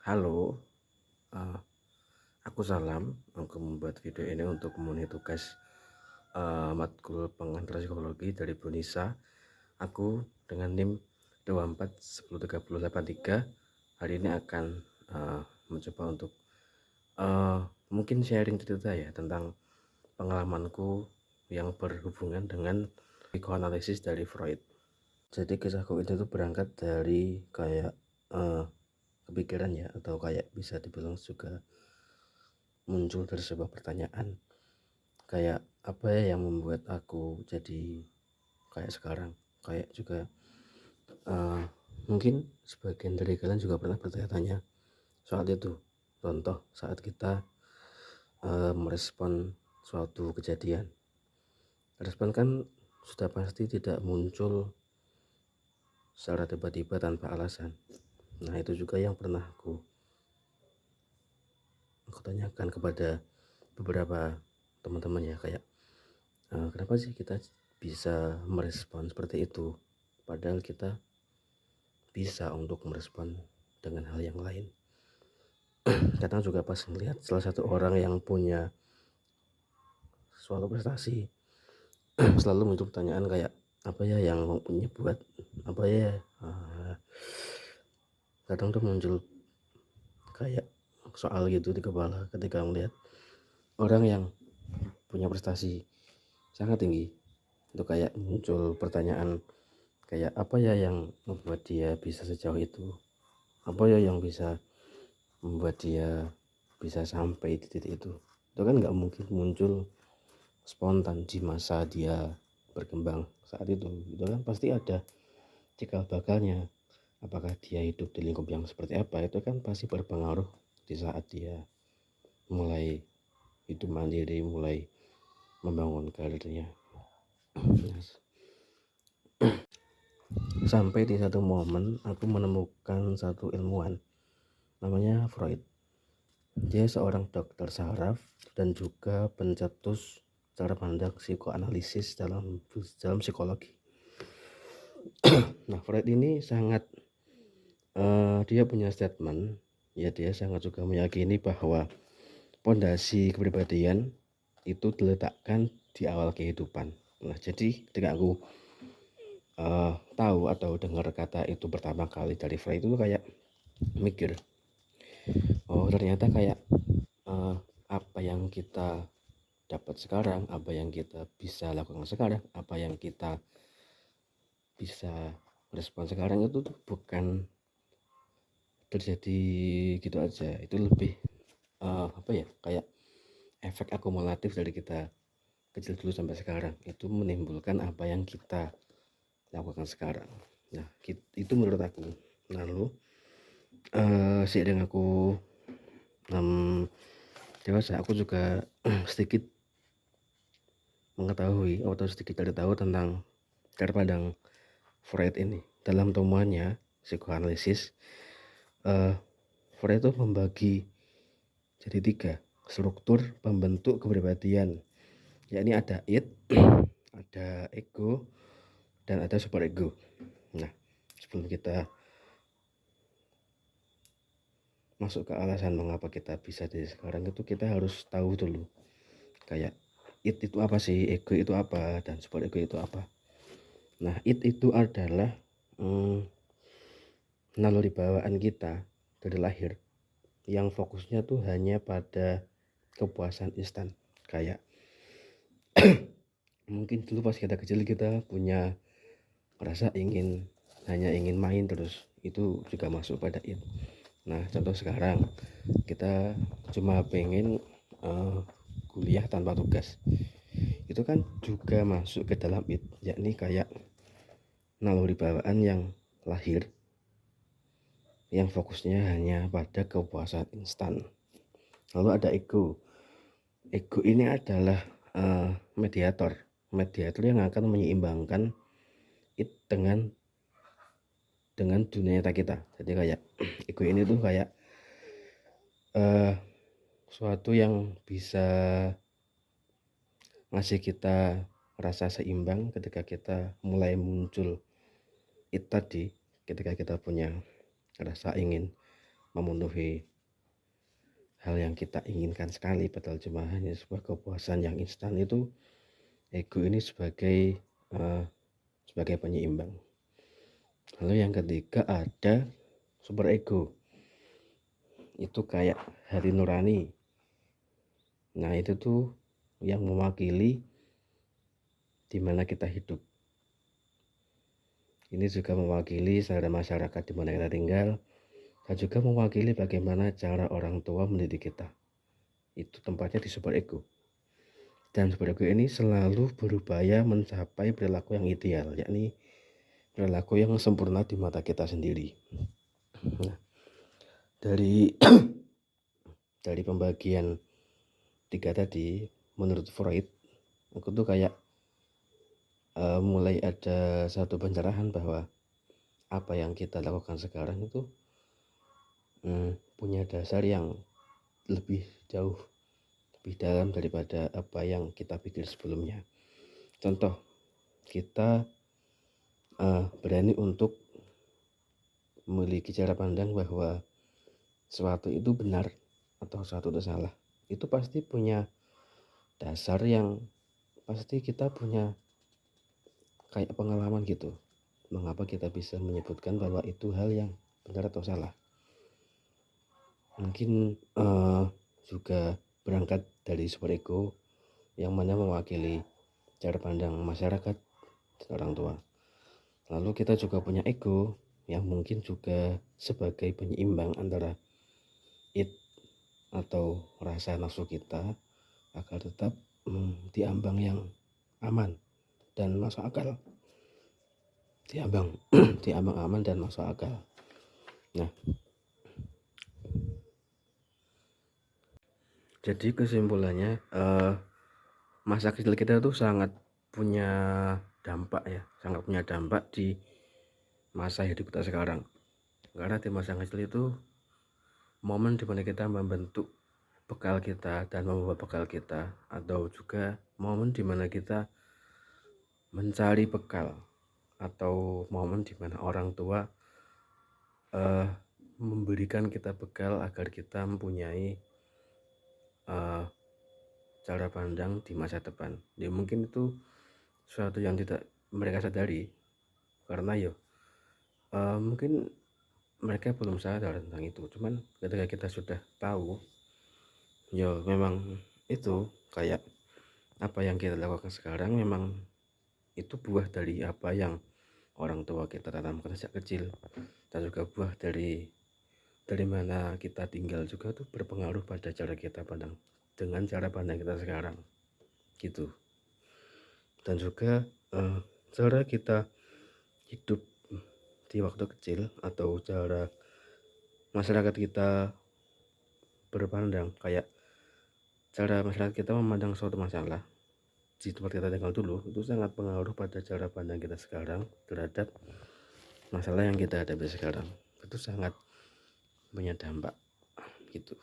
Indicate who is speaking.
Speaker 1: Halo, eee, aku Salam. Aku membuat video ini untuk memenuhi tugas, matkul pengantar psikologi dari Bu Nisa. Aku dengan NIM 24103083 hari ini akan, mencoba untuk, eee, mungkin sharing cerita ya tentang pengalamanku yang berhubungan dengan psikoanalisis dari Freud. Jadi kisahku itu tuh berangkat dari kayak, kepikiran ya, atau kayak bisa dibilang juga muncul dari sebuah pertanyaan, kayak apa ya yang membuat aku jadi kayak sekarang. Kayak juga mungkin sebagian dari kalian juga pernah bertanya-tanya soal itu. Contoh saat kita merespon suatu kejadian, respon kan sudah pasti tidak muncul secara tiba-tiba tanpa alasan. Nah, itu juga yang pernah aku tanyakan kepada beberapa teman-teman ya, kayak kenapa sih kita bisa merespon seperti itu, padahal kita bisa untuk merespon dengan hal yang lain. Kadang juga pas melihat salah satu orang yang punya suatu prestasi, selalu muncul pertanyaan kayak apa ya yang punya buat apa ya, kadang tuh muncul kayak soal gitu di kepala ketika melihat orang yang punya prestasi sangat tinggi. Itu kayak muncul pertanyaan kayak apa ya yang membuat dia bisa sejauh itu, apa ya yang bisa membuat dia bisa sampai di titik itu. Itu kan nggak mungkin muncul spontan di masa dia berkembang saat itu kan pasti ada cikal bakalnya. Apakah dia hidup di lingkup yang seperti apa, itu kan pasti berpengaruh di saat dia mulai hidup mandiri, mulai membangun karirnya. Sampai di satu momen aku menemukan satu ilmuwan namanya Freud. Dia seorang dokter saraf dan juga pencetus cara pandang psikoanalisis dalam psikologi. Nah, Freud ini sangat dia punya statement ya, dia sangat juga meyakini bahwa pondasi kepribadian itu diletakkan di awal kehidupan. Nah, jadi ketika aku tahu atau dengar kata itu pertama kali dari Freud itu kayak mikir, oh ternyata kayak apa yang kita dapat sekarang, apa yang kita bisa lakukan sekarang, apa yang kita bisa respon sekarang itu tuh bukan terjadi gitu aja. Itu lebih apa ya, kayak efek akumulatif dari kita kecil dulu sampai sekarang itu menimbulkan apa yang kita lakukan sekarang. Nah, itu menurut aku. Lalu seiring aku dewasa, aku juga sedikit mengetahui atau sedikit cari tahu tentang cara pandang Freud ini. Dalam temuannya psikoanalisis, Freud itu membagi jadi 3 struktur pembentuk kepribadian, yakni ada id, ada ego, dan ada super ego. Nah, sebelum kita masuk ke alasan mengapa kita bisa di sekarang itu, kita harus tahu dulu kayak id itu apa sih, ego itu apa, dan super ego itu apa. Nah, id itu adalah naluri bawaan kita dari lahir yang fokusnya tuh hanya pada kepuasan instan. Kayak mungkin dulu pas kita kecil kita punya rasa hanya ingin main terus, itu juga masuk pada id. Nah, contoh sekarang kita cuma pengen kuliah tanpa tugas, itu kan juga masuk ke dalam id, yakni kayak naluri bawaan yang lahir yang fokusnya hanya pada kepuasan instan. Lalu ada ego. Ego ini adalah mediator yang akan menyeimbangkan it dengan dunia nyata kita. Jadi kayak ego ini tuh kayak suatu yang bisa ngasih kita rasa seimbang ketika kita mulai muncul it tadi, ketika kita punya rasa ingin memenuhi hal yang kita inginkan sekali, padahal cuma hanya sebuah kepuasan yang instan, itu ego ini sebagai penyeimbang. Lalu yang ketiga ada super ego, itu kayak hati nurani. Nah itu tuh yang mewakili di mana kita hidup. Ini juga mewakili secara masyarakat di mana kita tinggal, dan juga mewakili bagaimana cara orang tua mendidik kita. Itu tempatnya di super ego. Dan super ego ini selalu berupaya mencapai perilaku yang ideal, yakni perilaku yang sempurna di mata kita sendiri. Nah, dari dari pembagian 3 tadi, menurut Freud, aku tuh kayak mulai ada satu pencerahan bahwa apa yang kita lakukan sekarang itu punya dasar yang lebih jauh, lebih dalam daripada apa yang kita pikir sebelumnya. Contoh, kita berani untuk memiliki cara pandang bahwa sesuatu itu benar atau sesuatu itu salah. Itu pasti punya dasar yang pasti kita punya kayak pengalaman gitu. Mengapa kita bisa menyebutkan bahwa itu hal yang benar atau salah. Mungkin juga berangkat dari super ego yang mana mewakili cara pandang masyarakat dan orang tua. Lalu kita juga punya ego yang mungkin juga sebagai penyeimbang antara id atau rasa nafsu kita agar tetap di ambang yang aman dan masuk akal. Di ambang aman dan masuk akal. Nah, jadi kesimpulannya masa kecil kita tuh sangat punya dampak ya, sangat punya dampak di masa hidup kita sekarang. Karena di masa kecil itu momen dimana kita membentuk bekal kita dan membawa bekal kita, atau juga momen dimana kita mencari bekal, atau momen dimana orang tua memberikan kita bekal agar kita mempunyai cara pandang di masa depan. Ya mungkin itu sesuatu yang tidak mereka sadari, karena mungkin mereka belum sadar tentang itu. Cuman ketika kita sudah tahu, memang itu kayak apa yang kita lakukan sekarang memang itu buah dari apa yang orang tua kita tanamkan sejak kecil, dan juga buah dari mana kita tinggal juga tuh berpengaruh pada cara kita pandang dengan cara pandang kita sekarang gitu. Dan juga cara kita hidup di waktu kecil atau cara masyarakat kita berpandang, kayak cara masyarakat kita memandang suatu masalah di tempat kita tinggal dulu, itu sangat pengaruh pada cara pandang kita sekarang terhadap masalah yang kita hadapi sekarang. Itu sangat punya dampak gitu.